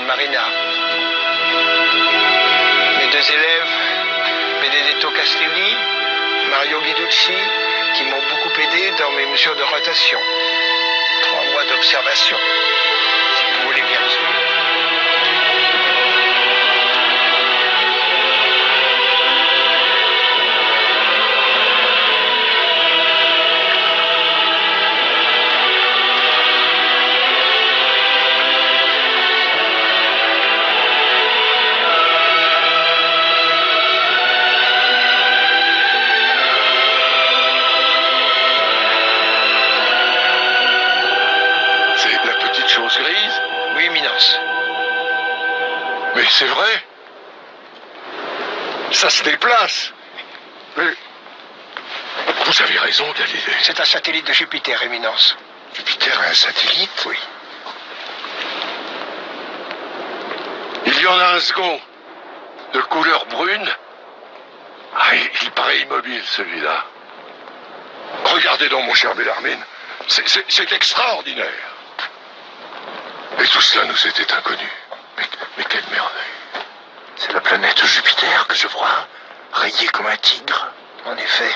Marine Marina. Mes deux élèves, Benedetto Castelli, Mario Guiducci, qui m'ont beaucoup aidé dans mes mesures de rotation. 3 mois d'observation, si vous voulez bien le suivre. Chose grise? Oui, Éminence. Mais c'est vrai. Ça se déplace. Mais vous avez raison, Galilée. C'est un satellite de Jupiter, Éminence. Jupiter a un satellite? Oui. Il y en a un second, de couleur brune. Ah, il paraît immobile, celui-là. Regardez donc, mon cher Bellarmine. C'est extraordinaire. Et tout cela nous était inconnu. Mais quelle merveille. C'est la planète Jupiter que je vois, rayée comme un tigre. En effet.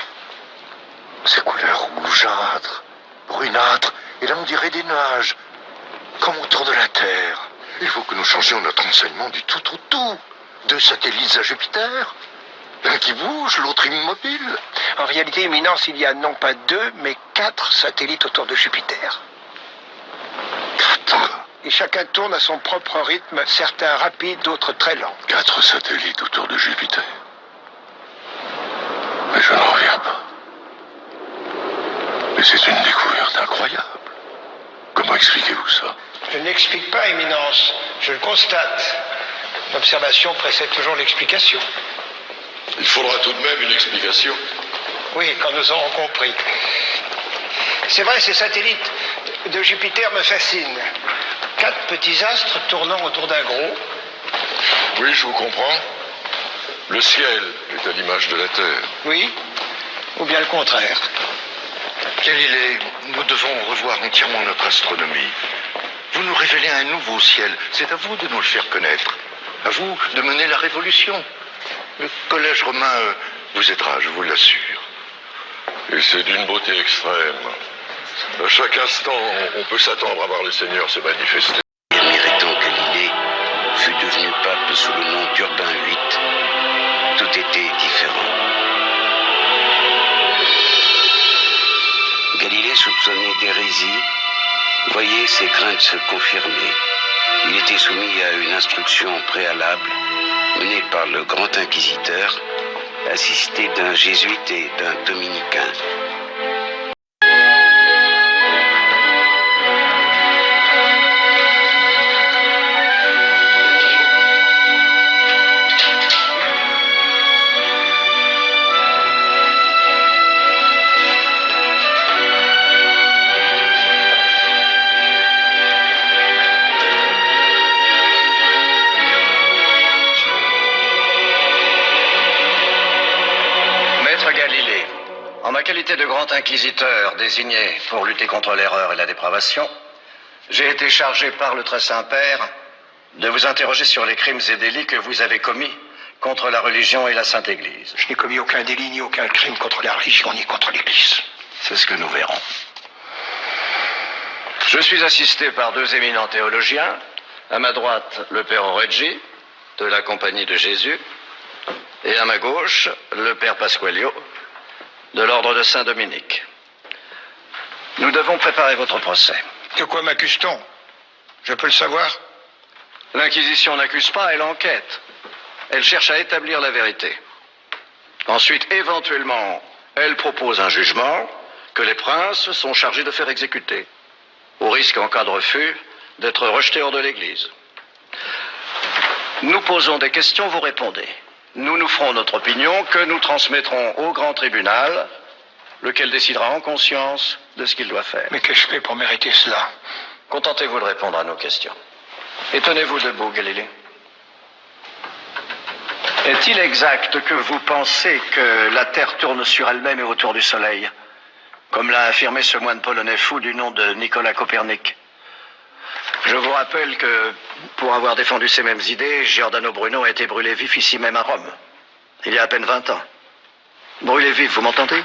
Ces couleurs rougeâtres, brunâtres, et là on dirait des nuages, comme autour de la Terre. Il faut que nous changions notre enseignement du tout au tout. 2 satellites à Jupiter, l'un qui bouge, l'autre immobile. En réalité, Éminence, il y a non pas 2, mais 4 satellites autour de Jupiter. 4? Et chacun tourne à son propre rythme, certains rapides, d'autres très lents. 4 satellites autour de Jupiter. Mais je n'en reviens pas. Mais c'est une découverte incroyable. Comment expliquez-vous ça? Je n'explique pas, Éminence, je le constate. L'observation précède toujours l'explication. Il faudra tout de même une explication. Oui, quand nous aurons compris. C'est vrai, ces satellites de Jupiter me fascinent. 4 petits astres tournant autour d'un gros. Oui, je vous comprends. Le ciel est à l'image de la Terre. Oui, ou bien le contraire. Galilée, nous devons revoir entièrement notre astronomie. Vous nous révélez un nouveau ciel. C'est à vous de nous le faire connaître. À vous de mener la révolution. Le collège romain vous aidera, je vous l'assure. Et c'est d'une beauté extrême. À chaque instant, on peut s'attendre à voir le Seigneur se manifester. Admirant Galilée fut devenu pape sous le nom d'Urbain VIII. Tout était différent. Galilée soupçonnait d'hérésie, voyait ses craintes se confirmer. Il était soumis à une instruction préalable menée par le grand inquisiteur, assisté d'un jésuite et d'un dominicain. Galilée, en ma qualité de grand inquisiteur désigné pour lutter contre l'erreur et la dépravation, j'ai été chargé par le Très Saint-Père de vous interroger sur les crimes et délits que vous avez commis contre la religion et la Sainte Église. Je n'ai commis aucun délit ni aucun crime contre la religion ni contre l'Église. C'est ce que nous verrons. Je suis assisté par 2 éminents théologiens. À ma droite, le Père Oreggi, de la Compagnie de Jésus, et à ma gauche, le Père Pasqualio, de l'ordre de Saint-Dominique. Nous devons préparer votre procès. De quoi m'accuse-t-on? Je peux le savoir? L'Inquisition n'accuse pas, elle enquête. Elle cherche à établir la vérité. Ensuite, éventuellement, elle propose un jugement que les princes sont chargés de faire exécuter, au risque, en cas de refus, d'être rejetés hors de l'Église. Nous posons des questions, vous répondez. Nous nous ferons notre opinion que nous transmettrons au grand tribunal, lequel décidera en conscience de ce qu'il doit faire. Mais qu'ai-je fait pour mériter cela? Contentez-vous de répondre à nos questions. Et tenez-vous debout, Galilée. Est-il exact que vous pensez que la Terre tourne sur elle-même et autour du Soleil, comme l'a affirmé ce moine polonais fou du nom de Nicolas Copernic? Je vous rappelle que, pour avoir défendu ces mêmes idées, Giordano Bruno a été brûlé vif ici même à Rome, il y a à peine 20 ans. Brûlé vif, vous m'entendez?